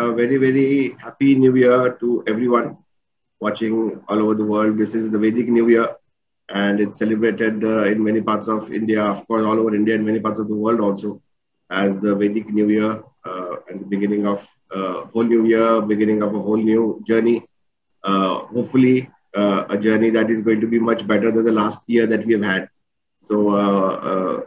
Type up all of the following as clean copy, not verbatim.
a very, very happy New Year to everyone watching all over the world. This is the Vedic New Year, and it's celebrated in many parts of India, of course, all over India and many parts of the world also, as the Vedic New Year and the beginning of a whole new year, beginning of a whole new journey. Hopefully, a journey that is going to be much better than the last year that we have had. So,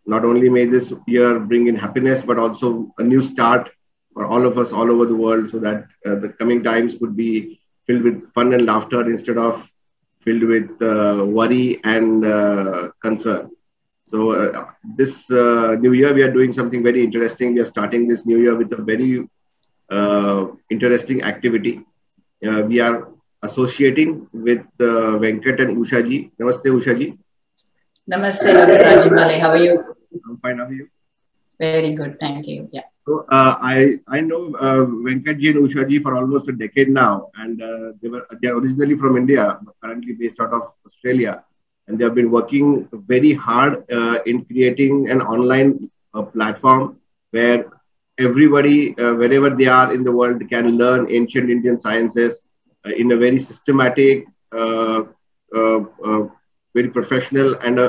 not only may this year bring in happiness, but also a new start for all of us all over the world, so that the coming times could be filled with fun and laughter instead of filled with worry and concern. So this new year, we are doing something very interesting. We are starting this new year with a very interesting activity. We are associating with Venkat and Usha ji. Namaste, Usha ji. Namaste, Dr. Rajimale. How are you? I'm fine. How are you? Very good. Thank you. Yeah. So I know Venkat ji and Usha ji for almost a decade now, and they are originally from India, but currently based out of Australia, and they have been working very hard in creating an online platform where everybody, wherever they are in the world, can learn ancient Indian sciences in a very systematic, very professional, and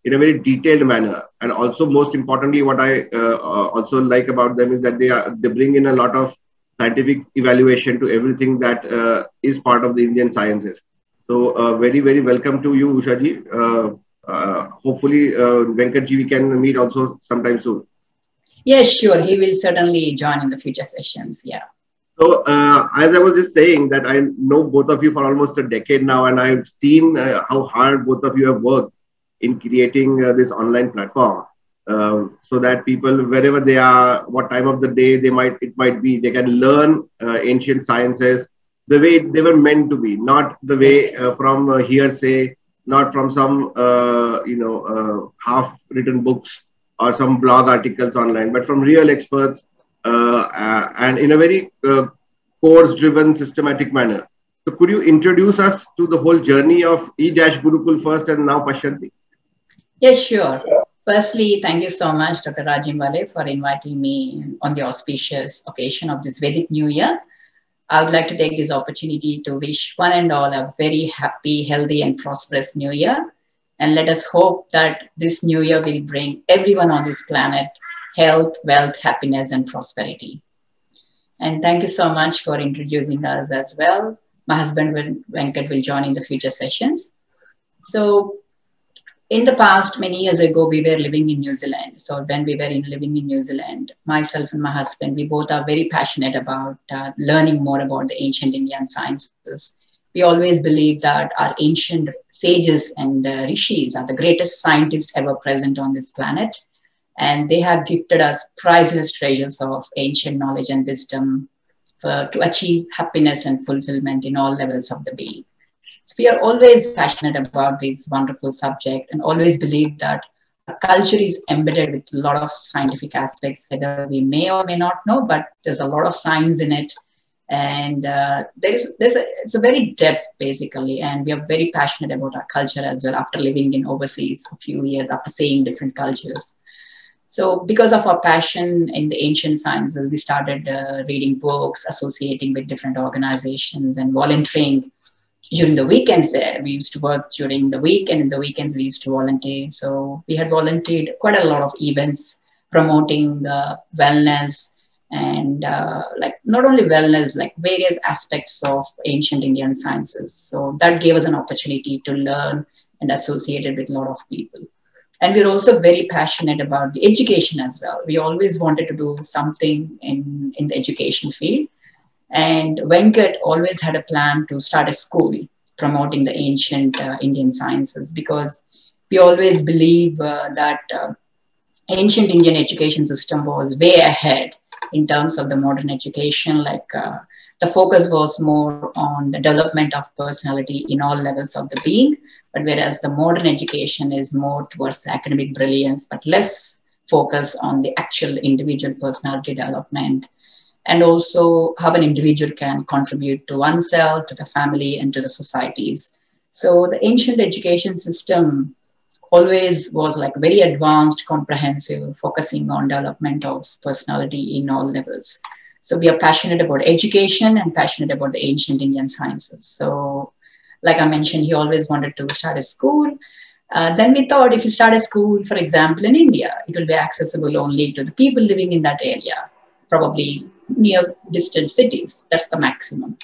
in a very detailed manner. And also, most importantly, what I also like about them is that they bring in a lot of scientific evaluation to everything that is part of the Indian sciences. So very, very welcome to you, Usha ji. Hopefully, Venkat ji, we can meet also sometime soon. Yes, sure. He will certainly join in the future sessions. Yeah. So as I was just saying, that I know both of you for almost a decade now, and I've seen how hard both of you have worked in creating this online platform, so that people, wherever they are, what time of the day it might be, they can learn ancient sciences the way they were meant to be, not the way from hearsay, not from some half-written books or some blog articles online, but from real experts and in a very course-driven, systematic manner. So could you introduce us to the whole journey of E-Gurukul first and now Pashyanti? Yes, sure. Firstly, thank you so much, Dr. Rajimale, for inviting me on the auspicious occasion of this Vedic New Year. I would like to take this opportunity to wish one and all a very happy, healthy, and prosperous New Year. And let us hope that this New Year will bring everyone on this planet health, wealth, happiness, and prosperity. And thank you so much for introducing us as well. My husband, Venkat, will join in the future sessions. So, in the past, many years ago, we were living in New Zealand. So when we were living in New Zealand, myself and my husband, we both are very passionate about learning more about the ancient Indian sciences. We always believe that our ancient sages and rishis are the greatest scientists ever present on this planet. And they have gifted us priceless treasures of ancient knowledge and wisdom to achieve happiness and fulfillment in all levels of the being. So we are always passionate about this wonderful subject and always believe that our culture is embedded with a lot of scientific aspects, whether we may or may not know, but there's a lot of science in it. And it's a very depth, basically. And we are very passionate about our culture as well after living in overseas a few years, after seeing different cultures. So because of our passion in the ancient sciences, we started reading books, associating with different organizations and volunteering during the weekends there. We used to work during the week, and in the weekends we used to volunteer. So we had volunteered quite a lot of events promoting the wellness and like not only wellness, like various aspects of ancient Indian sciences. So that gave us an opportunity to learn and associate it with a lot of people. And we're also very passionate about the education as well. We always wanted to do something in the education field. And Venkat always had a plan to start a school promoting the ancient Indian sciences, because we always believe that ancient Indian education system was way ahead in terms of the modern education. Like the focus was more on the development of personality in all levels of the being, but whereas the modern education is more towards academic brilliance, but less focus on the actual individual personality development, and also how an individual can contribute to oneself, to the family, and to the societies. So the ancient education system always was like very advanced, comprehensive, focusing on development of personality in all levels. So we are passionate about education and passionate about the ancient Indian sciences. So like I mentioned, he always wanted to start a school. Then we thought if you start a school, for example, in India, it will be accessible only to the people living in that area, probably near distant cities. That's the maximum.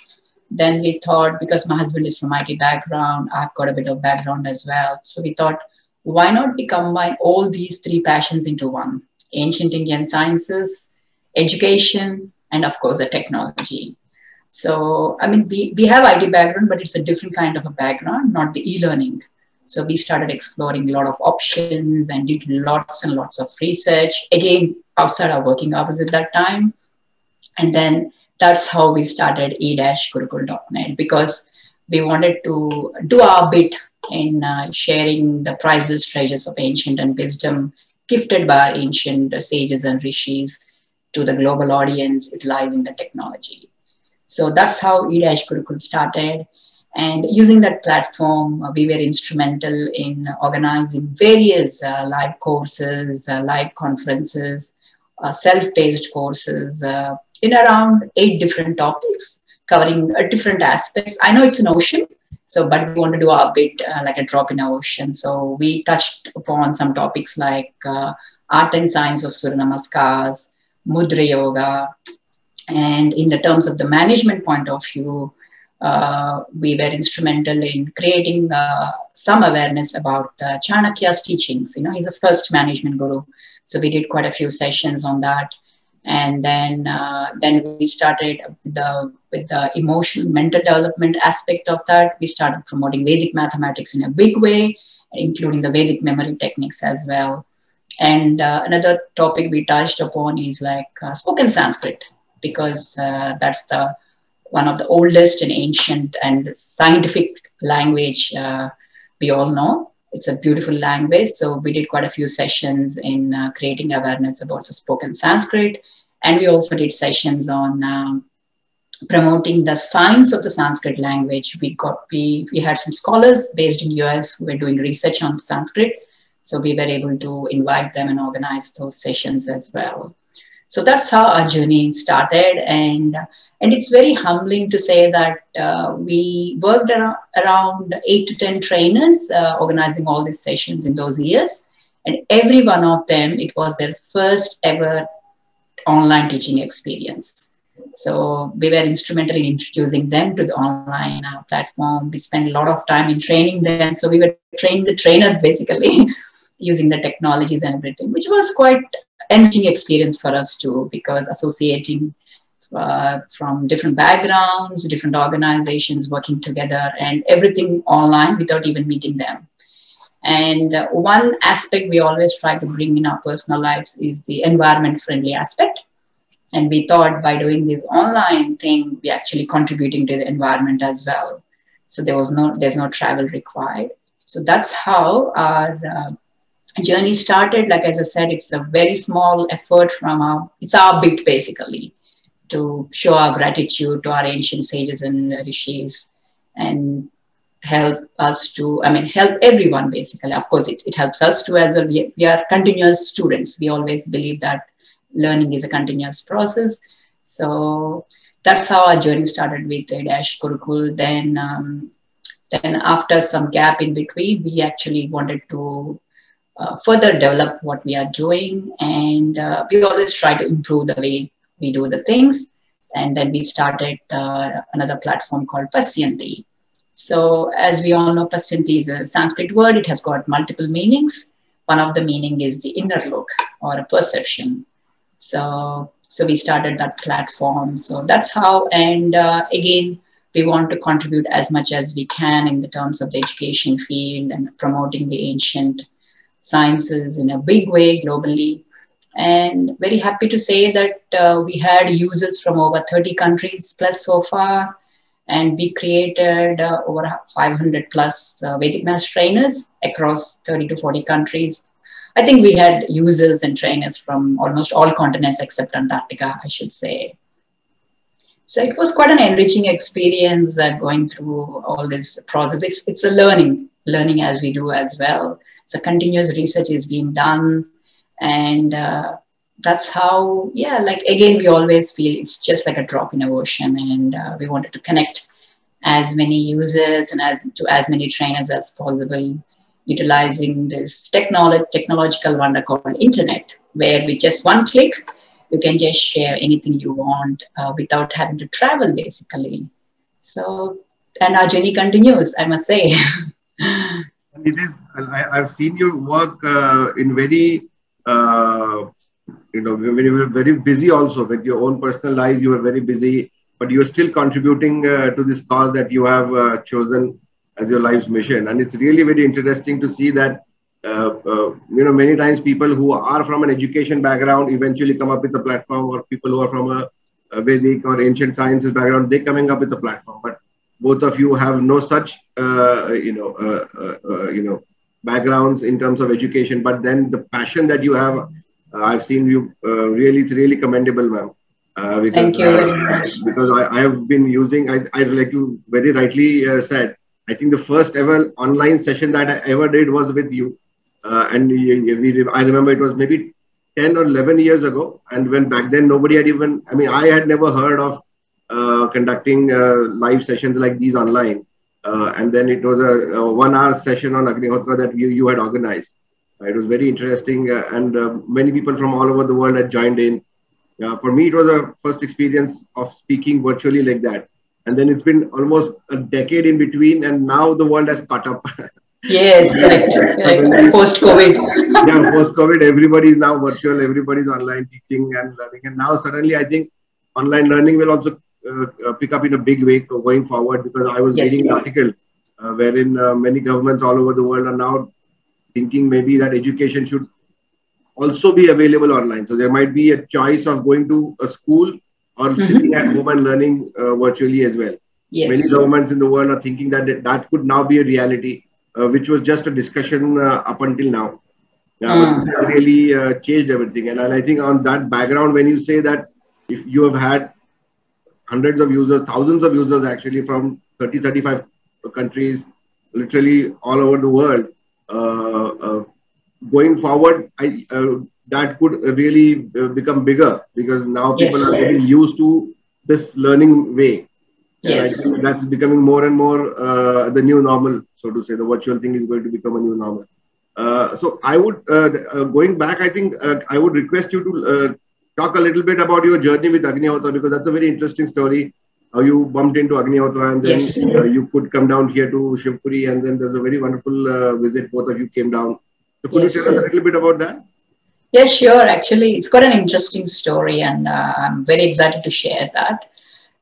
Then we thought, because my husband is from IT background, I've got a bit of background as well. So we thought, why not we combine all these three passions into one? Ancient Indian sciences, education, and of course the technology. So, I mean, we have IT background, but it's a different kind of a background, not the e-learning. So we started exploring a lot of options and did lots and lots of research, again, outside our working hours at that time. And then that's how we started e-gurukul.net, because we wanted to do our bit in sharing the priceless treasures of ancient and wisdom gifted by our ancient sages and rishis to the global audience utilizing the technology. So that's how e-Gurukul started. And using that platform, we were instrumental in organizing various live courses, live conferences, self-paced courses in around 8 different topics, covering different aspects. I know it's an ocean, but we want to do our bit like a drop in the ocean. So we touched upon some topics like art and science of Surya Namaskars, Mudra Yoga, and in the terms of the management point of view, we were instrumental in creating some awareness about Chanakya's teachings. You know, he's the first management guru. So we did quite a few sessions on that. And then we started with the emotional, mental development aspect of that. We started promoting Vedic mathematics in a big way, including the Vedic memory techniques as well. And another topic we touched upon is like spoken Sanskrit, because that's one of the oldest and ancient and scientific language we all know. It's a beautiful language. So we did quite a few sessions in creating awareness about the spoken Sanskrit. And we also did sessions on promoting the science of the Sanskrit language. We had some scholars based in US who were doing research on Sanskrit. So we were able to invite them and organize those sessions as well. So that's how our journey started. And it's very humbling to say that we worked around 8 to 10 trainers organizing all these sessions in those years. And every one of them, it was their first ever online teaching experience. So we were instrumental in introducing them to the online platform. We spent a lot of time in training them. So we were training the trainers basically using the technologies and everything, which was quite enriching experience for us too, because associating from different backgrounds, different organizations working together, and everything online without even meeting them. And one aspect we always try to bring in our personal lives is the environment friendly aspect. And we thought by doing this online thing, we're actually contributing to the environment as well. So there's no travel required. So that's how our journey started. Like, as I said, it's a very small effort it's our bit basically to show our gratitude to our ancient sages and rishis and help us to, help everyone basically. Of course, it helps us too as well. We are continuous students. We always believe that learning is a continuous process. So that's how our journey started with e-Gurukul. Then after some gap in between, we actually wanted to further develop what we are doing. And we always try to improve the way we do the things. And then we started another platform called Pasyanti. So as we all know, Pasyanti is a Sanskrit word. It has got multiple meanings. One of the meaning is the inner look or a perception. So we started that platform. So that's how, and again, we want to contribute as much as we can in the terms of the education field and promoting the ancient sciences in a big way globally. And very happy to say that we had users from over 30 countries plus so far. And we created over 500 plus Vedic Math trainers across 30 to 40 countries. I think we had users and trainers from almost all continents except Antarctica, I should say. So it was quite an enriching experience going through all this process. It's a learning as we do as well. So continuous research is being done. And that's how, yeah, like again, we always feel it's just like a drop in the ocean, and we wanted to connect as many users and as many trainers as possible, utilizing this technological wonder called internet, where with just one click, you can just share anything you want without having to travel, basically. So, and our journey continues, I must say. And it is. I've seen your work in very, when you were very busy also with your own personal lives. You were very busy, but you are still contributing to this cause that you have chosen as your life's mission. And it's really very interesting to see that. Many times people who are from an education background eventually come up with a platform, or people who are from a Vedic or ancient sciences background, they coming up with a platform. But both of you have no such backgrounds in terms of education, but then the passion that you have, I've seen you it's really commendable, ma'am. Thank you very much. Because I have been using, I like you very rightly said, I think the first ever online session that I ever did was with you, and I remember it was maybe 10 or 11 years ago, and when back then nobody had even, I had never heard of conducting live sessions like these online. And then it was a 1 hour session on Agnihotra that you had organized. It was very interesting, and many people from all over the world had joined in. For me, it was a first experience of speaking virtually like that. And then it's been almost a decade in between, and now the world has caught up. Yes, correct. Like post-COVID. Yeah, post-COVID, everybody is now virtual, everybody is online teaching and learning. And now suddenly, I think online learning will also pick up in a big way going forward, because I was reading an article wherein many governments all over the world are now thinking maybe that education should also be available online. So there might be a choice of going to a school or sitting at home and learning virtually as well. Yes. Many governments in the world are thinking that that could now be a reality, which was just a discussion up until now. But this has really changed everything. And I think on that background, when you say that if you have had hundreds of users, thousands of users actually from 30, 35 countries, literally all over the world, going forward, that could really become bigger, because now people are getting used to this learning way. Yes. And I think that's becoming more and more the new normal, so to say. The virtual thing is going to become a new normal. So I would, going back, I think I would request you to talk a little bit about your journey with Agnihotra, because that's a very interesting story. How you bumped into Agnihotra, and then you could come down here to Shivpuri, and then there's a very wonderful visit. Both of you came down. So could you tell us a little bit about that? Yes, sure. Actually, it's got an interesting story, and I'm very excited to share that.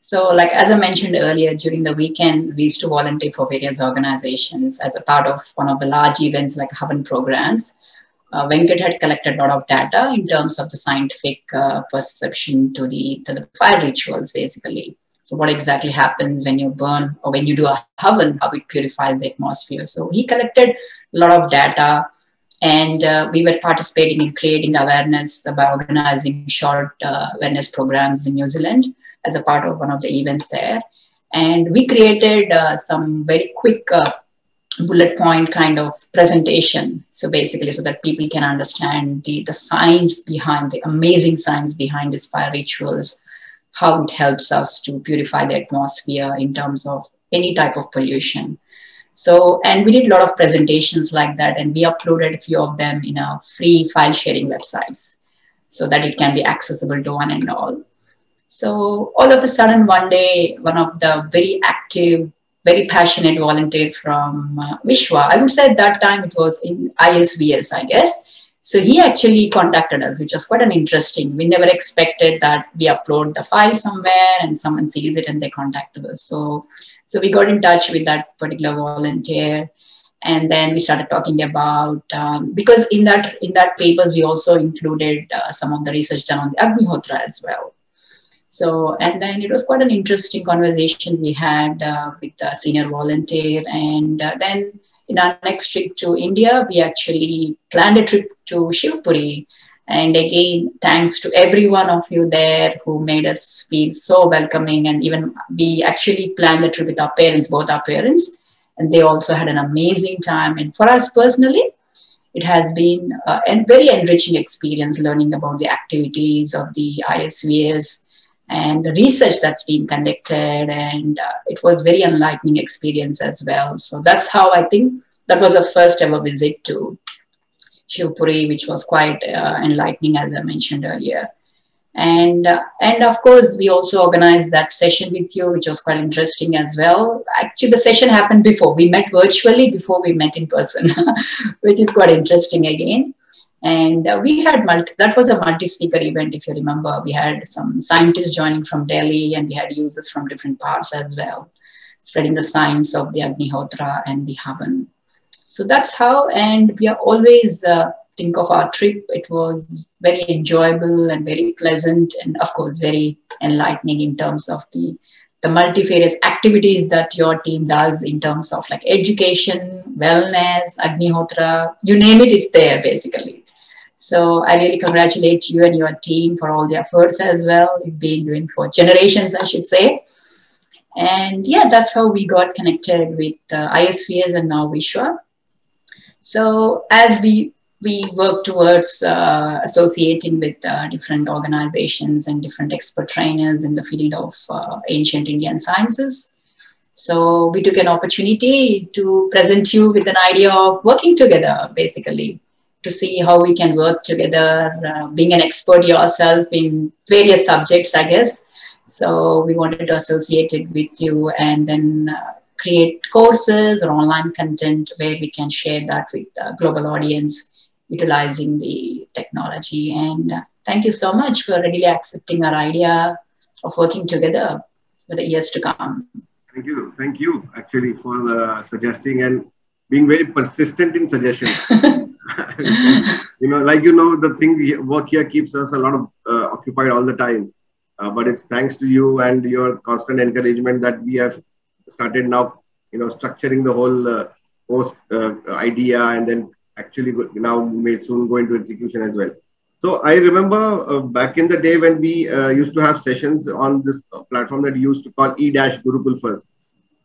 So, like as I mentioned earlier, during the weekends, we used to volunteer for various organizations as a part of one of the large events like Havan programs. Venkat had collected a lot of data in terms of the scientific perception to the fire rituals, basically. So what exactly happens when you burn or when you do a Havan, how it purifies the atmosphere. So he collected a lot of data, and we were participating in creating awareness by organizing short awareness programs in New Zealand as a part of one of the events there. And we created some very quick bullet point kind of presentation. So basically, so that people can understand the science behind, the amazing science behind these fire rituals, how it helps us to purify the atmosphere in terms of any type of pollution. So, and we did a lot of presentations like that, and we uploaded a few of them in a free file sharing websites so that it can be accessible to one and all. So all of a sudden, one day, one of the very active, very passionate volunteer from Vishwa, I would say at that time it was in ISVS, I guess. So he actually contacted us, which was quite an interesting. We never expected that we upload the file somewhere and someone sees it and they contacted us. So we got in touch with that particular volunteer, and then we started talking about, because in that papers, we also included some of the research done on the Agnihotra as well. So, and then it was quite an interesting conversation we had with the senior volunteer. And then in our next trip to India, we actually planned a trip to Shivpuri. And again, thanks to every one of you there who made us feel so welcoming. And even we actually planned a trip with our parents, both our parents, and they also had an amazing time. And for us personally, It has been a very enriching experience learning about the activities of the ISVS and the research that's been conducted. And it was very enlightening experience as well. So that's how I think that was a first ever visit to Shivpuri, which was quite enlightening, as I mentioned earlier. And of course, we also organized that session with you, which was quite interesting as well. Actually, the session happened before. We met virtually before we met in person, which is quite interesting again. And we had, that was a multi-speaker event, if you remember. We had some scientists joining from Delhi, and we had users from different parts as well, spreading the science of the Agnihotra and the Havan. So that's how, and we are always think of our trip. It was very enjoyable and very pleasant, and of course, very enlightening in terms of the multifarious activities that your team does in terms of like education, wellness, Agnihotra, you name it, it's there basically. So I really congratulate you and your team for all the efforts as well. You've been doing for generations, I should say. And yeah, that's how we got connected with ISVS and now Vishwa. So as we work towards associating with different organizations and different expert trainers in the field of ancient Indian sciences. So we took an opportunity to present you with an idea of working together, basically, to see how we can work together, being an expert yourself in various subjects, I guess. So we wanted to associate it with you and then create courses or online content where we can share that with the global audience, utilizing the technology. And thank you so much for readily accepting our idea of working together for the years to come. Thank you actually for suggesting and being very persistent in suggestions. The work here keeps us a lot of occupied all the time. But it's thanks to you and your constant encouragement that we have started now, structuring the whole post idea, and then actually now may soon go into execution as well. So I remember back in the day when we used to have sessions on this platform that you used to call E-Gurukul first.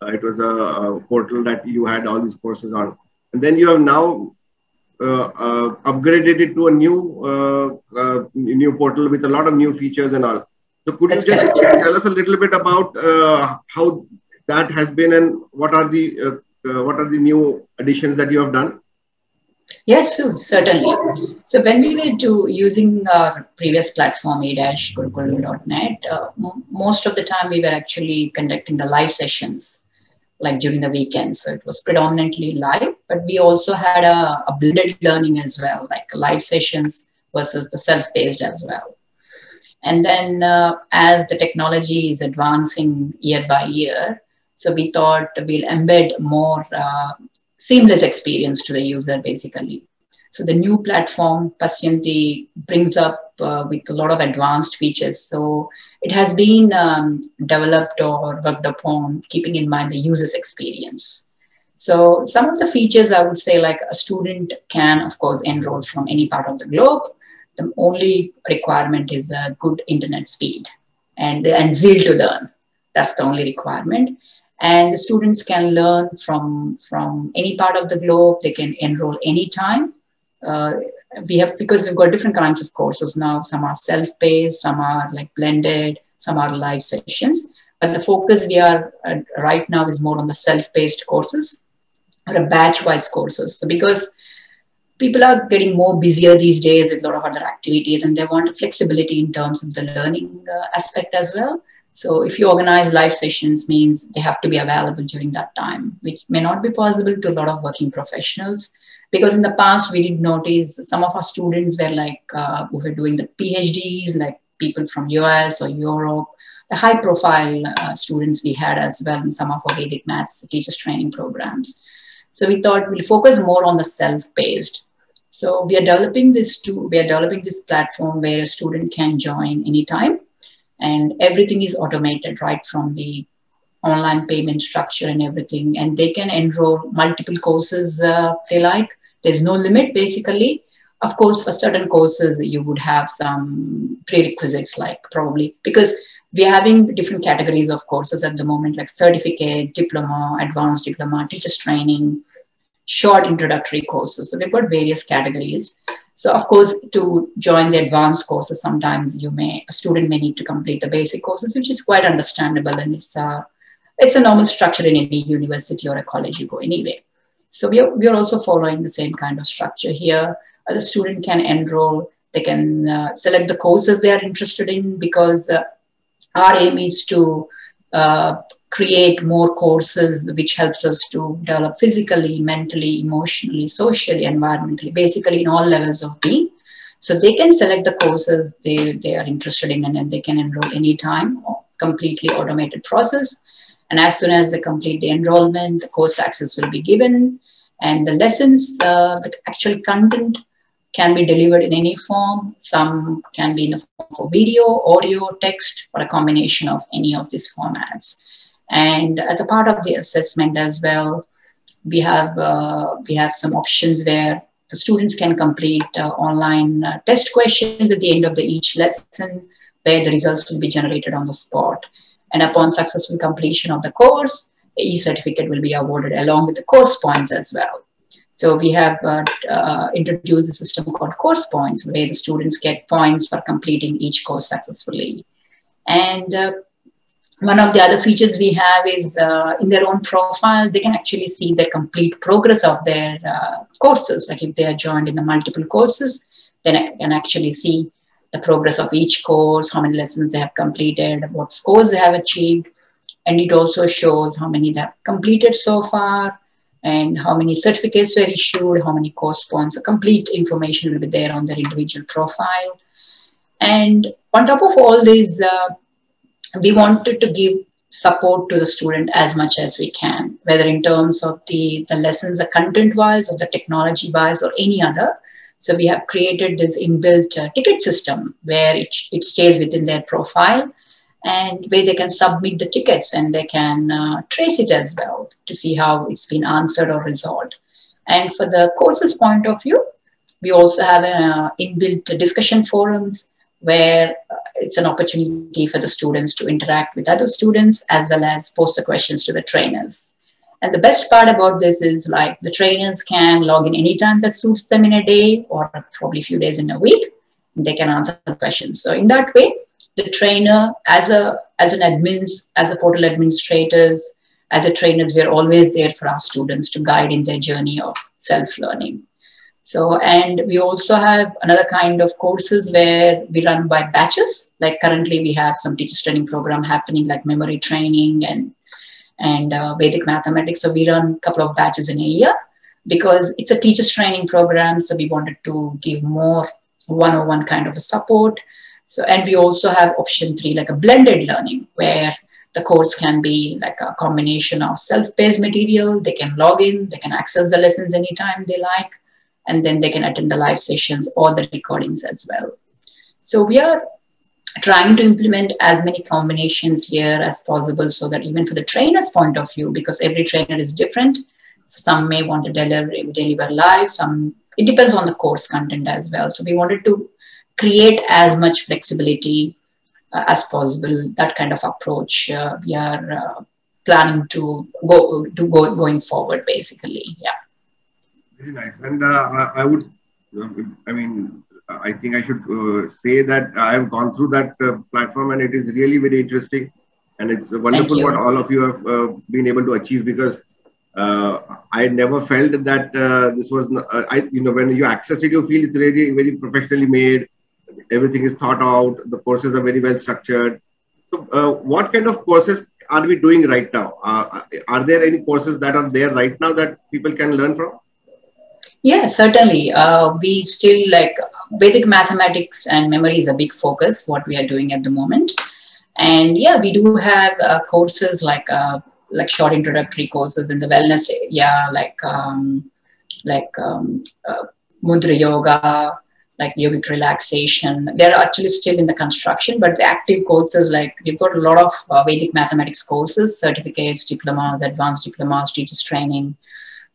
It was a portal that you had all these courses on. And then you have now upgraded it to a new portal with a lot of new features and all. So could you just tell us a little bit about how that has been, and what are the new additions that you have done? Yes, certainly. So when we were using our previous platform, e-gurukul.net, most of the time we were actually conducting the live sessions, like during the weekends. So it was predominantly live, but we also had a blended learning as well, like live sessions versus the self-paced as well. And then as the technology is advancing year by year, so we thought we'll embed more seamless experience to the user, basically. So the new platform, Pasyanti, brings up with a lot of advanced features. So it has been developed or worked upon keeping in mind the user's experience. So some of the features I would say, like a student can, of course, enroll from any part of the globe. The only requirement is a good internet speed and zeal to learn. That's the only requirement. And the students can learn from any part of the globe. They can enroll anytime. Because we've got different kinds of courses now. Some are self-paced, some are like blended, some are live sessions. But the focus we are right now is more on the self-paced courses or a batch-wise courses. So because people are getting more busier these days with a lot of other activities, and they want flexibility in terms of the learning aspect as well. So if you organize live sessions, means they have to be available during that time, which may not be possible to a lot of working professionals. Because in the past, we did notice some of our students were like, who were doing the PhDs, like people from US or Europe, the high profile students we had as well in some of our Vedic maths teachers training programs. So we thought we'll focus more on the self-paced. So we are developing this platform where a student can join anytime, and everything is automated right from the online payment structure and everything. And they can enroll multiple courses they like. There's no limit, basically. Of course, for certain courses, you would have some prerequisites, like probably, because we're having different categories of courses at the moment, like certificate, diploma, advanced diploma, teachers training, short introductory courses. So we've got various categories. So of course, to join the advanced courses, sometimes a student may need to complete the basic courses, which is quite understandable, and it's a normal structure in any university or a college you go anyway. So we are also following the same kind of structure here. The student can enroll, they can select the courses they are interested in, because our aim is to create more courses, which helps us to develop physically, mentally, emotionally, socially, environmentally, basically in all levels of being. So they can select the courses they are interested in, and then they can enroll anytime, completely automated process. And as soon as they complete the enrollment, the course access will be given, and the lessons, the actual content can be delivered in any form. Some can be in the form of video, audio, text, or a combination of any of these formats. And as a part of the assessment as well, we have some options where the students can complete online test questions at the end of each lesson, where the results will be generated on the spot. And upon successful completion of the course, the e-certificate will be awarded along with the course points as well. So we have introduced a system called course points, where the students get points for completing each course successfully. And one of the other features we have is in their own profile, they can actually see the complete progress of their courses. Like if they are joined in the multiple courses, then I can actually see the progress of each course, how many lessons they have completed, what scores they have achieved. And it also shows how many they have completed so far, and how many certificates were issued, how many course points. So complete information will be there on their individual profile. And on top of all this, we wanted to give support to the student as much as we can, whether in terms of the lessons, the content-wise, or the technology-wise, or any other. So we have created this inbuilt ticket system where it stays within their profile, and where they can submit the tickets and they can trace it as well to see how it's been answered or resolved. And for the courses point of view, we also have inbuilt discussion forums, where it's an opportunity for the students to interact with other students, as well as post the questions to the trainers. And the best part about this is, like, the trainers can log in anytime that suits them in a day, or probably a few days in a week, and they can answer the questions. So in that way, the trainer, as a portal administrators, as a trainers, we're always there for our students to guide in their journey of self-learning. So, and we also have another kind of courses where we run by batches. Like currently we have some teachers training program happening, like memory training and Vedic mathematics. So we run a couple of batches in a year because it's a teachers training program. So we wanted to give more one-on-one kind of a support. So, and we also have option 3, like a blended learning, where the course can be like a combination of self-paced material. They can log in, they can access the lessons anytime they like, and then they can attend the live sessions or the recordings as well. So we are trying to implement as many combinations here as possible, so that even for the trainer's point of view, because every trainer is different, so some may want to deliver live, it depends on the course content as well. So we wanted to create as much flexibility as possible. That kind of approach we are planning to going forward, basically. Yeah. Very nice. And I think I should say that I have gone through that platform, and it is really very interesting, and it's wonderful what all of you have been able to achieve, because I never felt that this was, when you access it, you feel it's really very professionally made. Everything is thought out. The courses are very well structured. So what kind of courses are we doing right now? Are there any courses that are there right now that people can learn from? Yeah, certainly. We still like Vedic mathematics and memory is a big focus, what we are doing at the moment. And yeah, we do have courses like short introductory courses in the wellness area, like Mudra Yoga, like yogic relaxation. They're actually still in the construction, but the active courses, like we've got a lot of Vedic mathematics courses, certificates, diplomas, advanced diplomas, teachers training,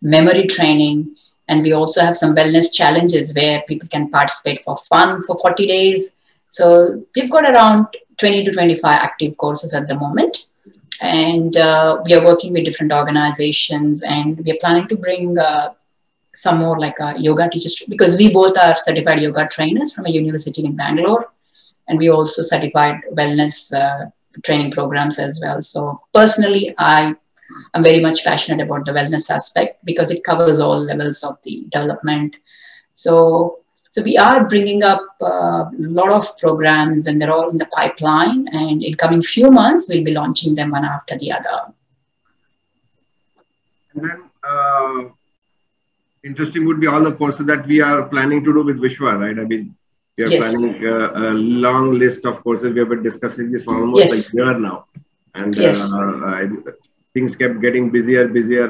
memory training. And we also have some wellness challenges where people can participate for fun for 40 days. So we've got around 20 to 25 active courses at the moment. And we are working with different organizations, and we are planning to bring some more like a yoga teachers, because we both are certified yoga trainers from a university in Bangalore, and we also certified wellness training programs as well. So personally, I'm very much passionate about the wellness aspect because it covers all levels of the development. So we are bringing up a lot of programs, and they're all in the pipeline. And in coming few months, we'll be launching them one after the other. And then interesting would be all the courses that we are planning to do with Vishwa, right? I mean, we are planning a long list of courses. We have been discussing this for almost a year now. And things kept getting busier,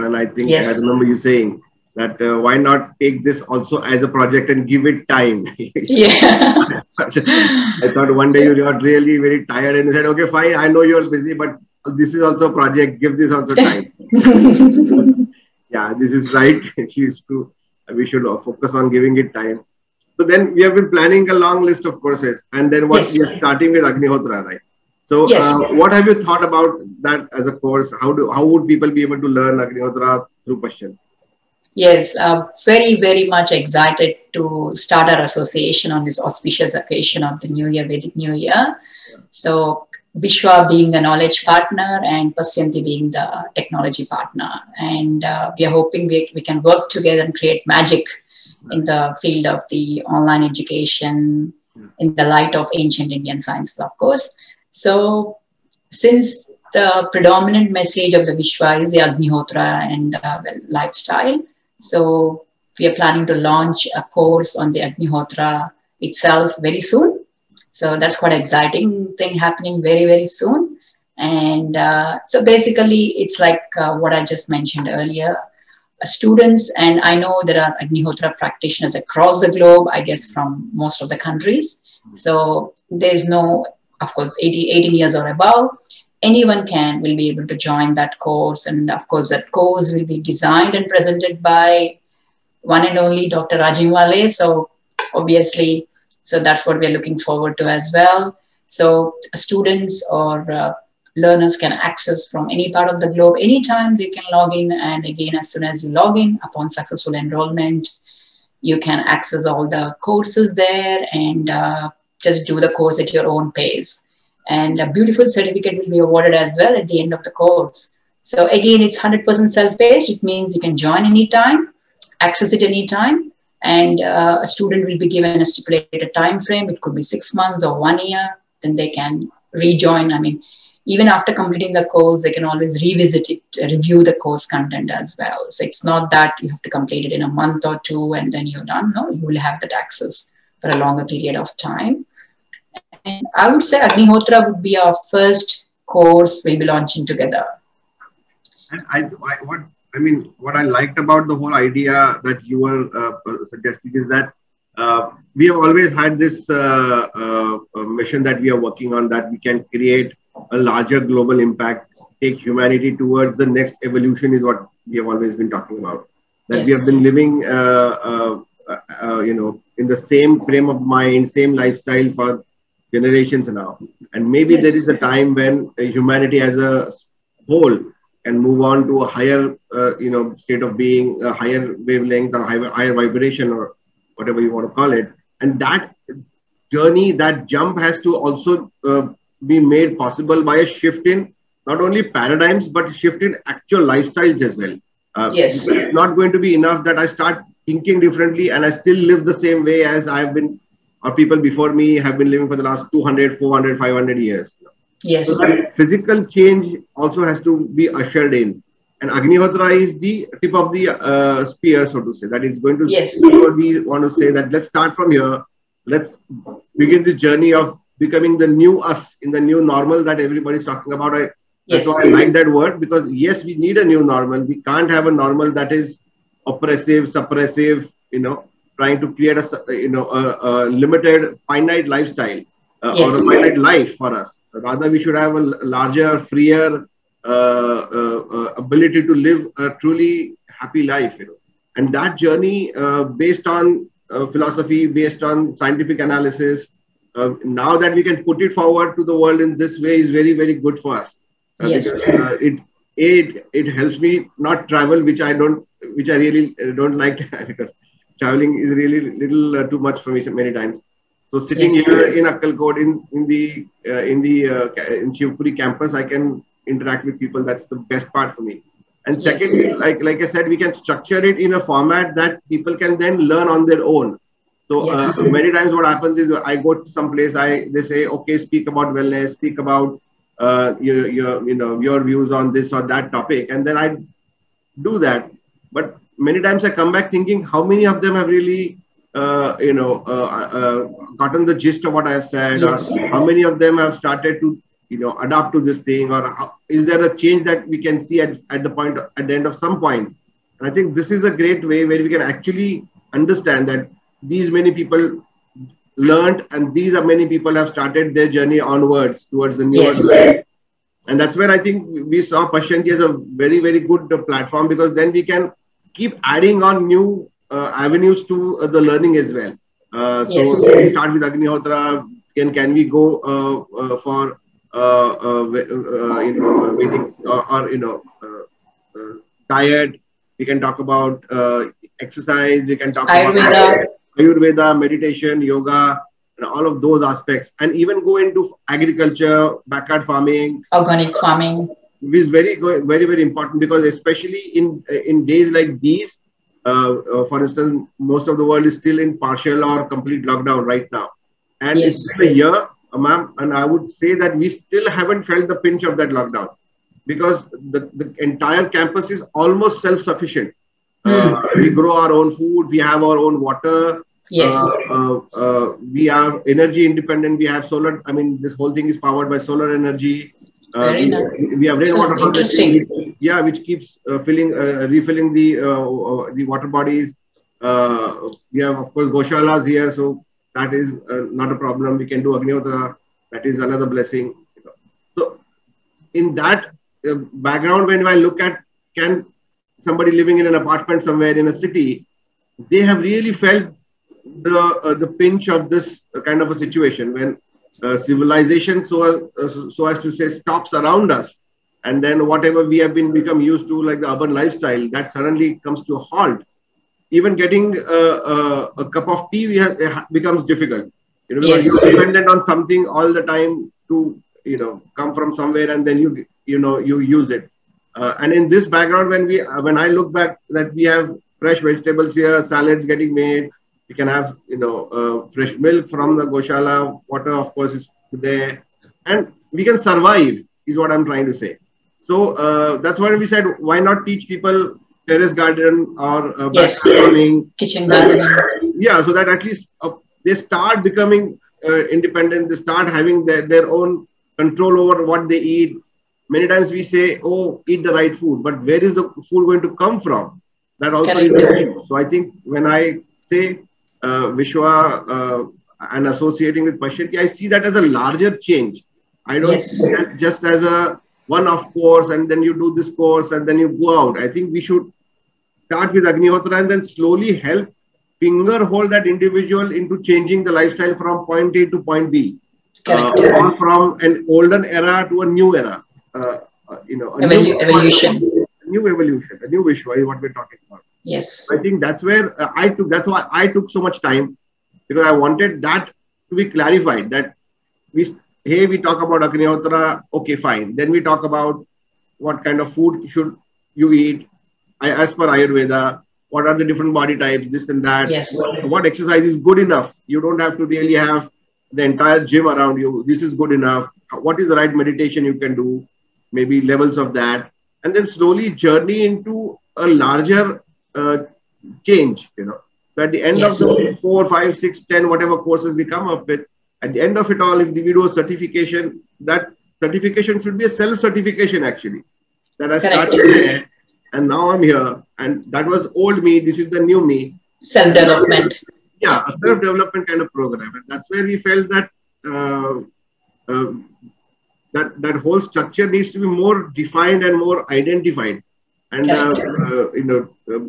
and I think I remember you saying that why not take this also as a project and give it time. Yeah. I thought one day you got really very tired and you said, okay, fine, I know you're busy, but this is also a project, give this also time. Yeah, this is right. We should focus on giving it time. So then we have been planning a long list of courses, and then what we are starting with Agnihotra, right? So what have you thought about that as a course? How would people be able to learn Agnihotra through Passion? Yes, very, very much excited to start our association on this auspicious occasion of the New Year, Vedic New Year. So Vishwa being the knowledge partner and Pasyanti being the technology partner. And we are hoping we can work together and create magic in the field of the online education in the light of ancient Indian sciences, of course. So since the predominant message of the Vishwa is the Agnihotra and lifestyle, so we are planning to launch a course on the Agnihotra itself very soon. So that's quite an exciting thing happening very, very soon. And so basically, it's like what I just mentioned earlier. Students, and I know there are Agnihotra practitioners across the globe, I guess from most of the countries. So there's no, of course, 18 years or above. Anyone will be able to join that course. And of course, that course will be designed and presented by one and only Dr. Rajim Wale. So obviously, so that's what we're looking forward to as well. So students or learners can access from any part of the globe. Anytime they can log in. And again, as soon as you log in, upon successful enrollment, you can access all the courses there and just do the course at your own pace. And a beautiful certificate will be awarded as well at the end of the course. So again, it's 100% self-paced. It means you can join anytime, access it anytime, and a student will be given a stipulated time frame. It could be 6 months or 1 year. Then they can rejoin. I mean, even after completing the course, they can always revisit it, review the course content as well. So it's not that you have to complete it in a month or two and then you're done. No, you will have that access for a longer period of time. And I would say Agnihotra would be our first course we'll be launching together. And what I liked about the whole idea that you were suggesting is that we have always had this mission that we are working on, that we can create a larger global impact, take humanity towards the next evolution, is what we have always been talking about. That we have been living, in the same frame of mind, same lifestyle for generations now. And maybe there is a time when humanity as a whole can move on to a higher, state of being, a higher wavelength or higher vibration or whatever you want to call it. And that journey, that jump has to also be made possible by a shift in not only paradigms, but shift in actual lifestyles as well. It's not going to be enough that I start thinking differently and I still live the same way as I've been, or people before me have been living for the last 200, 400, 500 years. Yes. So physical change also has to be ushered in. And Agnihotra is the tip of the spear, so to say. That is going to, we want to say that let's start from here. Let's begin this journey of becoming the new us in the new normal that everybody's talking about. That's why I like that word, because yes, we need a new normal. We can't have a normal that is oppressive, suppressive, trying to create a limited, finite lifestyle or a finite life for us. Rather, we should have a larger, freer ability to live a truly happy life. And that journey, based on philosophy, based on scientific analysis, now that we can put it forward to the world in this way, is very, very good for us. Because it helps me not travel, which I don't which I really don't like because traveling is really little too much for me many times. So sitting here in Akkalkot in Shivpuri campus, I can interact with people. That's the best part for me. And secondly, like I said, we can structure it in a format that people can then learn on their own. So many times what happens is I go to some place, they say, okay, speak about wellness, speak about your views on this or that topic, and then I do that. But many times I come back thinking, how many of them have really gotten the gist of what I have said, or how many of them have started to adapt to this thing, or is there a change that we can see at the end of some point? And I think this is a great way where we can actually understand that these many people learned, and these are many people have started their journey onwards towards the newer world. And that's where I think we saw Pashyanti as a very, very good platform, because then we can keep adding on new avenues to the learning as well. So we start with Agnihotra. Can we go for Vedic diet? We can talk about exercise. We can talk about Ayurveda, meditation, yoga, and all of those aspects, and even go into agriculture, backyard farming, organic farming. Which is very, very important, because especially in days like these, for instance, most of the world is still in partial or complete lockdown right now, and it's been a year, ma'am, and I would say that we still haven't felt the pinch of that lockdown, because the entire campus is almost self-sufficient. We grow our own food, we have our own water. We are energy independent. We have solar. I mean, this whole thing is powered by solar energy. We have rainwater harvesting, which keeps refilling the water bodies. We have, of course, Goshalas here, so that is not a problem. We can do Agnihotra. That is another blessing. So, in that background, when I look at somebody living in an apartment somewhere in a city, they have really felt the pinch of this kind of a situation when civilization, so as to say, stops around us, and then whatever we have become used to, like the urban lifestyle, that suddenly comes to a halt. Even getting a cup of tea becomes difficult, because you're dependent on something all the time to come from somewhere, and then you use it. And in this background, when I look back, that we have fresh vegetables here, salads getting made, we can have fresh milk from the Goshala, water of course is there, and we can survive, is what I'm trying to say. So that's why we said, why not teach people terrace garden or farming, kitchen gardening? So that at least they start becoming independent. They start having their own control over what they eat. Many times we say, oh, eat the right food, but where is the food going to come from? That also is an issue. So I think when I say Vishwa and associating with Pashyanti, I see that as a larger change. I don't see that just as a one-off course, and then you do this course and then you go out. I think we should start with Agnihotra and then slowly help finger hold that individual into changing the lifestyle from point A to point B, or from an olden era to a new era. Evolution. A new Vishwa is what we're talking about. Yes. I think that's where that's why I took so much time, because I wanted that to be clarified, that we talk about Agnihotra, okay, fine. Then we talk about what kind of food should you eat as per Ayurveda, what are the different body types, this and that. What exercise is good enough. You don't have to really have the entire gym around you. This is good enough. What is the right meditation you can do, maybe levels of that, and then slowly journey into a larger change, So at the end of the 4, 5, 6, 10, whatever courses we come up with, at the end of it all, if we do a certification, that certification should be a self-certification actually. That I started there, and now I'm here, and that was old me, this is the new me. Self-development. A self-development kind of program. And that's where we felt that that whole structure needs to be more defined and more identified. And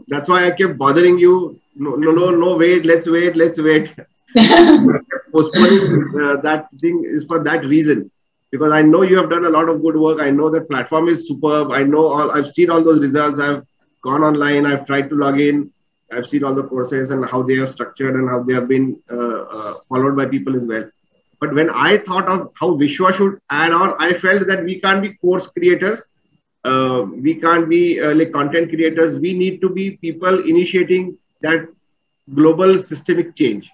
that's why I kept bothering you. No, wait, let's wait. Postponing that thing is for that reason, because I know you have done a lot of good work. I know the platform is superb. I know I've seen all those results. I've gone online. I've tried to log in. I've seen all the courses and how they are structured and how they have been followed by people as well. But when I thought of how Vishwa should add on, I felt that we can't be course creators. We can't be like content creators. We need to be people initiating that global systemic change.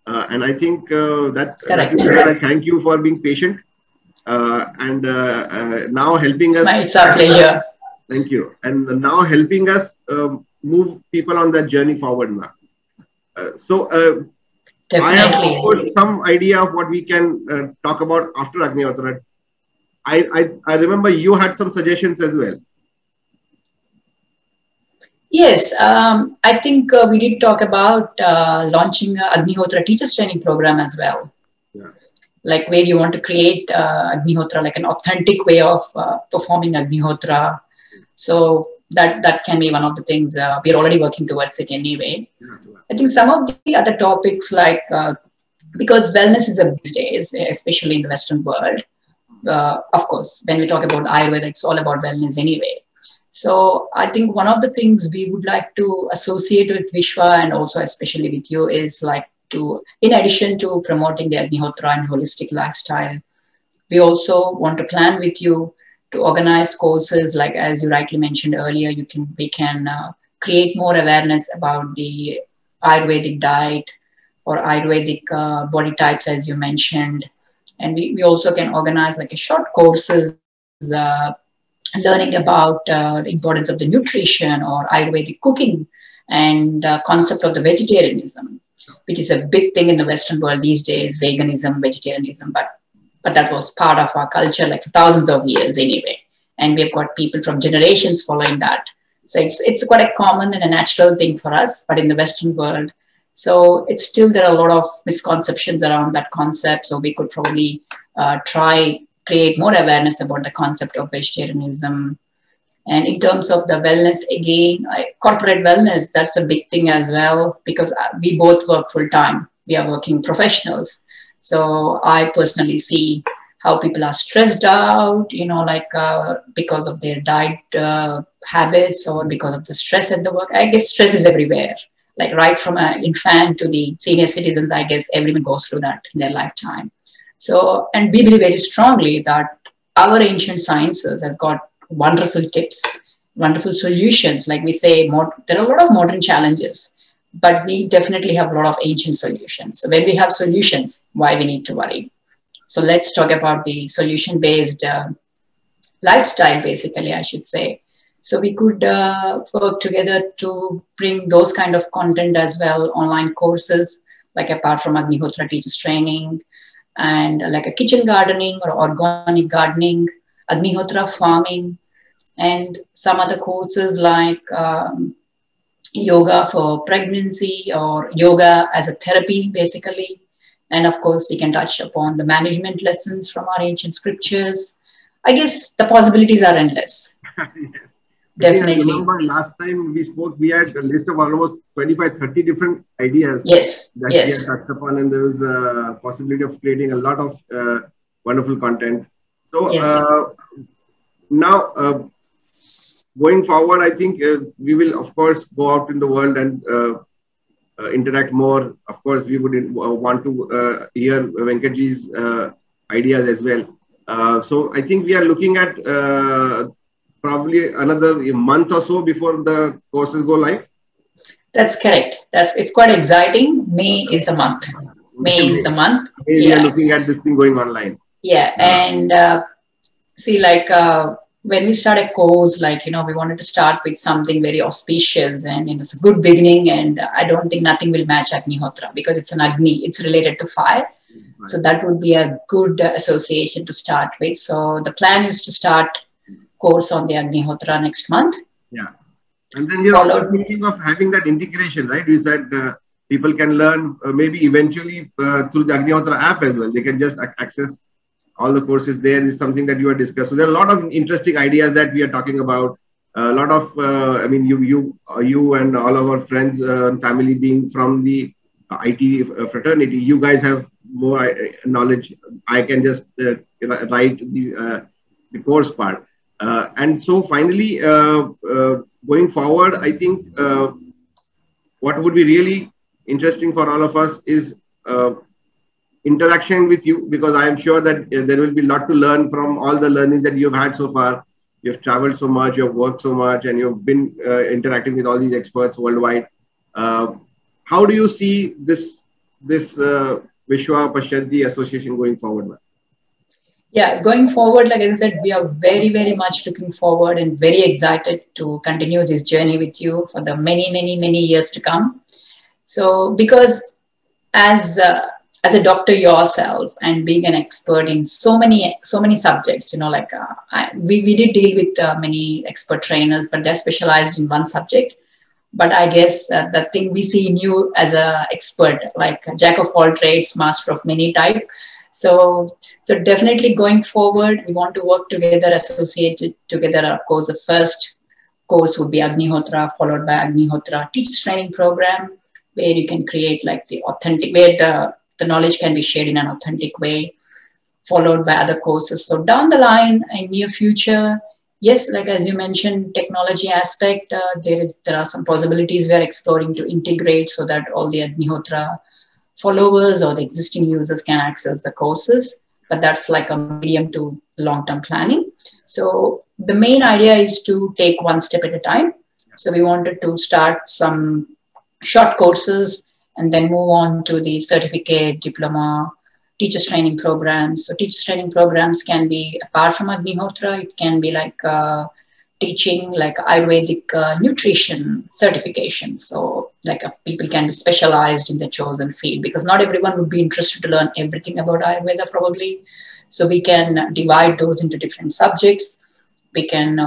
And I think that is where I thank you for being patient and now helping us. It's our pleasure. Thank you. And now helping us move people on that journey forward now. I have, of course, some idea of what we can talk about after Agnihotra. I remember you had some suggestions as well. Yes, I think we did talk about launching Agnihotra Teachers Training Program as well. Yeah. Like where you want to create Agnihotra, like an authentic way of performing Agnihotra. So that can be one of the things we're already working towards it anyway. I think some of the other topics like, because wellness is a big days, especially in the Western world. Of course, when we talk about Ayurveda, it's all about wellness anyway. So I think one of the things we would like to associate with Vishwa and also especially with you is like to, in addition to promoting the Agnihotra and holistic lifestyle, we also want to plan with you to organize courses like, as you rightly mentioned earlier, we can create more awareness about the Ayurvedic diet or Ayurvedic body types, as you mentioned. And we also can organize like a short courses learning about the importance of the nutrition or Ayurvedic cooking and concept of the vegetarianism, which is a big thing in the Western world these days, veganism, vegetarianism, but that was part of our culture like for thousands of years anyway. And we've got people from generations following that. So it's quite a common and a natural thing for us, but in the Western world, so it's still, there are a lot of misconceptions around that concept. So we could probably create more awareness about the concept of vegetarianism. And in terms of the wellness, again, corporate wellness, that's a big thing as well, because we both work full time. We are working professionals. So I personally see how people are stressed out, like because of their diet habits or because of the stress at the work. I guess stress is everywhere, like right from an infant to the senior citizens. I guess everyone goes through that in their lifetime. So, and we believe very strongly that our ancient sciences has got wonderful tips, wonderful solutions. Like we say, there are a lot of modern challenges, but we definitely have a lot of ancient solutions. So when we have solutions, why we need to worry? So let's talk about the solution-based lifestyle, basically, I should say. So we could work together to bring those kind of content as well, online courses, like apart from Agnihotra Teachers Training, and like a kitchen gardening or organic gardening, Agnihotra farming, and some other courses like yoga for pregnancy or yoga as a therapy, basically. And of course, we can touch upon the management lessons from our ancient scriptures. I guess the possibilities are endless. Yes. Definitely. I remember last time we spoke, we had a list of almost 25, 30 different ideas that we had touched upon, and there was a possibility of creating a lot of wonderful content. So now, going forward, I think we will, of course, go out in the world and interact more. Of course, we would want to hear Venkatji's ideas as well. So I think we are looking at probably another month or so before the courses go live. That's correct. It's quite exciting. May is the month. May we are looking at this thing going online. Yeah, and see, like when we start a course, like, we wanted to start with something very auspicious and it's a good beginning. And I don't think nothing will match Agnihotra because it's an Agni, it's related to fire. Right. So that would be a good association to start with. So the plan is to start course on the Agnihotra next month. Yeah. And then you're also thinking of having that integration, right? You said people can learn maybe eventually through the Agnihotra app as well. They can just access all the courses there. Is something that you are discussing. So there are a lot of interesting ideas that we are talking about. A lot of, I mean, you and all of our friends and family being from the IT fraternity, you guys have more knowledge. I can just write the course part. And so finally, going forward, I think what would be really interesting for all of us is interaction with you, because I am sure that there will be a lot to learn from all the learnings that you've had so far. You've traveled so much, you've worked so much, and you've been interacting with all these experts worldwide. How do you see this Vishwa Pashyanti Association going forward? Yeah, going forward, like I said, we are very, very much looking forward and very excited to continue this journey with you for the many, many, many years to come. So, because as a doctor yourself and being an expert in so many subjects, like we did deal with many expert trainers, but they're specialized in one subject. But I guess the thing we see in you as a expert, like a jack of all trades, master of many type. So definitely going forward, we want to work together, associated together. Of course, the first course would be Agnihotra, followed by Agnihotra Teachers Training Program, where you can create like the authentic, where the knowledge can be shared in an authentic way, followed by other courses. So down the line, in near future, yes, like as you mentioned, technology aspect, there are some possibilities we are exploring to integrate so that all the Agnihotra followers or the existing users can access the courses, but that's like a medium to long-term planning. So the main idea is to take one step at a time. So we wanted to start some short courses and then move on to the certificate, diploma, teachers training programs. So teachers training programs can be, apart from Agnihotra, it can be like teaching like Ayurvedic nutrition certification. So like people can be specialized in the chosen field, because not everyone would be interested to learn everything about Ayurveda probably. So we can divide those into different subjects. We can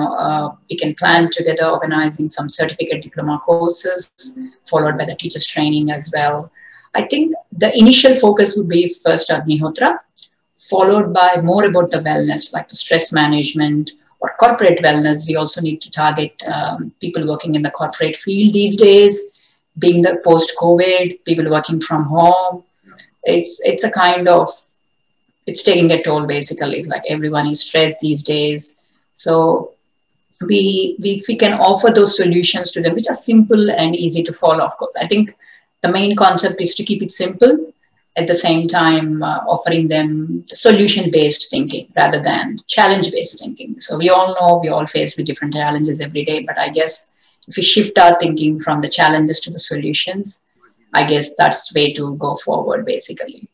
plan together organizing some certificate diploma courses, followed by the teachers training as well. I think the initial focus would be first Agnihotra, followed by more about the wellness, like the stress management or corporate wellness. We also need to target people working in the corporate field these days, being the post-COVID, people working from home. It's a kind of, it's taking a toll basically. It's like everyone is stressed these days. So if we can offer those solutions to them, which are simple and easy to follow, of course. I think the main concept is to keep it simple, at the same time offering them solution-based thinking rather than challenge-based thinking. So we all know we all face with different challenges every day, but I guess if we shift our thinking from the challenges to the solutions, I guess that's the way to go forward basically.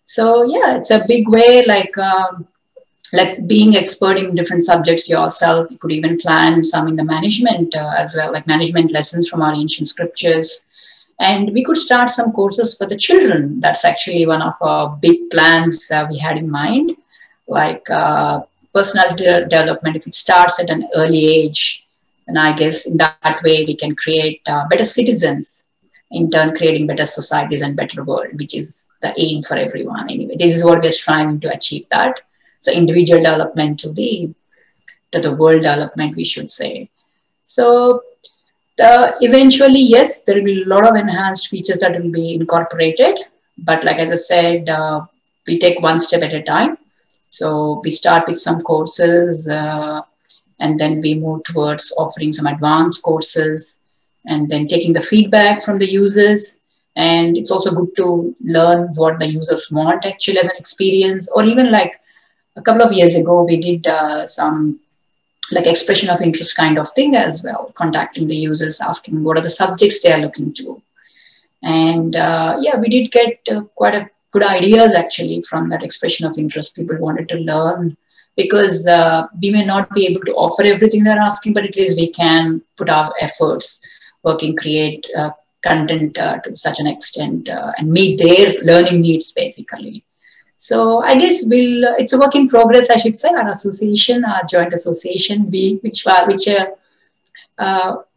So yeah, it's a big way, like being expert in different subjects yourself. You could even plan some in the management as well, like management lessons from our ancient scriptures. And we could start some courses for the children. That's actually one of our big plans we had in mind, like personality development. If it starts at an early age, then I guess in that way we can create better citizens, in turn creating better societies and better world, which is the aim for everyone anyway. This is what we're striving to achieve, that. So individual development to the world development, we should say. So eventually, yes, there will be a lot of enhanced features that will be incorporated. But like as I said, we take one step at a time. So we start with some courses and then we move towards offering some advanced courses and then taking the feedback from the users. And it's also good to learn what the users want actually as an experience. Or even like a couple of years ago, we did some like expression of interest kind of thing as well, contacting the users, asking what are the subjects they are looking to. And yeah, we did get quite a good ideas actually from that expression of interest. People wanted to learn, because we may not be able to offer everything they're asking, but at least we can put our efforts, working, create content to such an extent and meet their learning needs basically. So I guess it's a work in progress, I should say. Our association, our joint association, which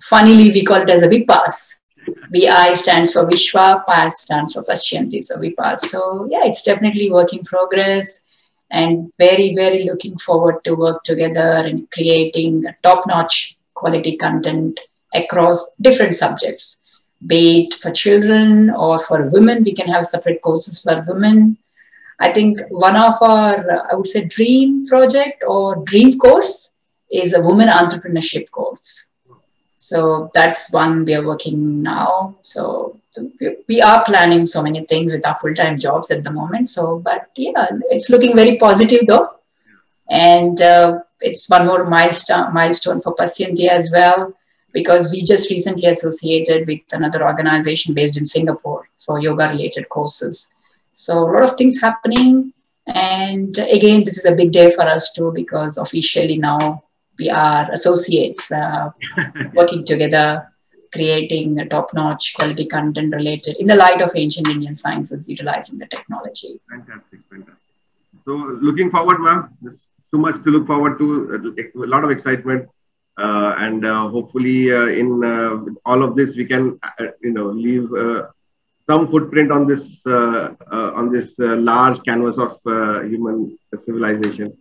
funnily we call it as a VIPAS. VI stands for Vishwa, PAS stands for Pashyanti, so VIPAS. So yeah, it's definitely work in progress, and very, very looking forward to work together and creating top-notch quality content across different subjects, be it for children or for women. We can have separate courses for women. I think one of our, I would say, dream project or dream course is a women entrepreneurship course. So that's one we are working now. So we are planning so many things with our full-time jobs at the moment. So, but yeah, it's looking very positive though. And it's one more milestone for Pasyanti as well, because we just recently associated with another organization based in Singapore for yoga-related courses. So a lot of things happening. And again, this is a big day for us too, because officially now we are associates working together, creating a top-notch quality content related in the light of ancient Indian sciences, utilizing the technology. Fantastic, fantastic. So looking forward, ma'am. There's too much to look forward to. A lot of excitement, and hopefully, in all of this, we can, leave some footprint on this large canvas of human civilization.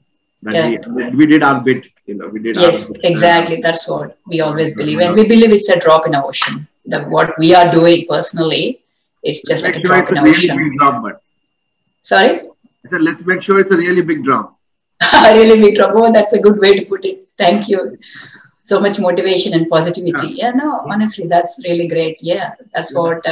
That we did our bit. We did. Yes, our bit, exactly. That's what we always believe, and we believe it's a drop in the ocean. What we are doing personally, it's just like a drop in the ocean. Big drop, but. Sorry. I said, let's make sure it's a really big drop. A really big drop. Oh, that's a good way to put it. Thank you. So much motivation and positivity. Yeah, no, honestly, that's really great. Yeah, that's what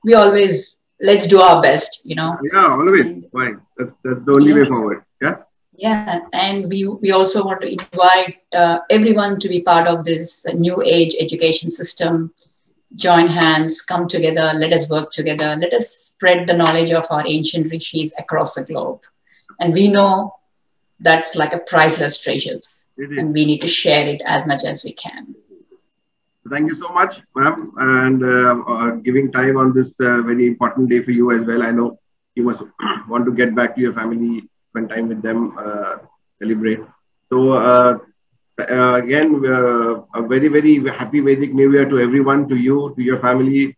we always, let's do our best, Yeah, always. Why? That's the only way forward. Yeah. Yeah, and we also want to invite everyone to be part of this new age education system. Join hands, come together, let us work together, let us spread the knowledge of our ancient rishis across the globe. And we know that's like a priceless treasures, and we need to share it as much as we can. Thank you so much, ma'am, and giving time on this very important day for you as well. I know you must want to get back to your family, spend time with them, celebrate. So again, a very, very happy Vedic New Year to everyone, to you, to your family,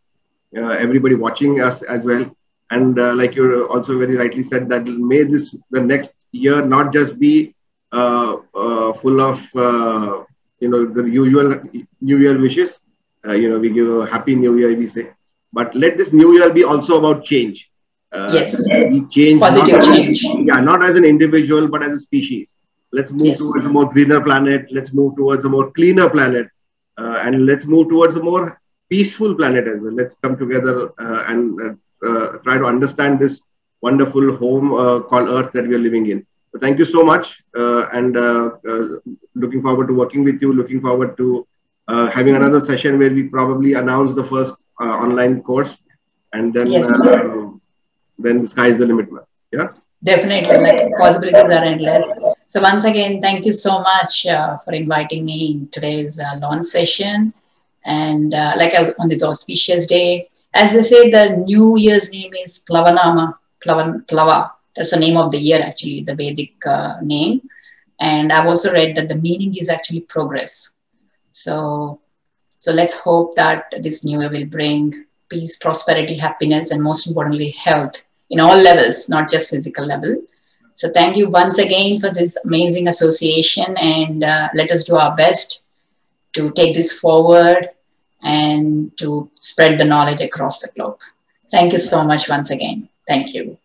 everybody watching us as well. And like you also very rightly said, that may the next year not just be full of the usual New Year wishes. We give a happy New Year, we say, but let this New Year be also about change. Yes, we change, positive change. Not as an individual, but as a species. Let's move towards a more greener planet. Let's move towards a more cleaner planet, and let's move towards a more peaceful planet as well. Let's come together and try to understand this wonderful home called Earth that we are living in. So thank you so much, and looking forward to working with you. Looking forward to having another session where we probably announce the first online course, and then then the sky is the limit. Yeah. Definitely, like possibilities are endless. So once again, thank you so much for inviting me in today's launch session. And on this auspicious day, as they say, the New Year's name is Plavanama, Plava. That's the name of the year, actually, the Vedic name. And I've also read that the meaning is actually progress. So let's hope that this new year will bring peace, prosperity, happiness, and most importantly, health in all levels, not just physical level. So thank you once again for this amazing association, and let us do our best to take this forward and to spread the knowledge across the globe. Thank you so much once again. Thank you.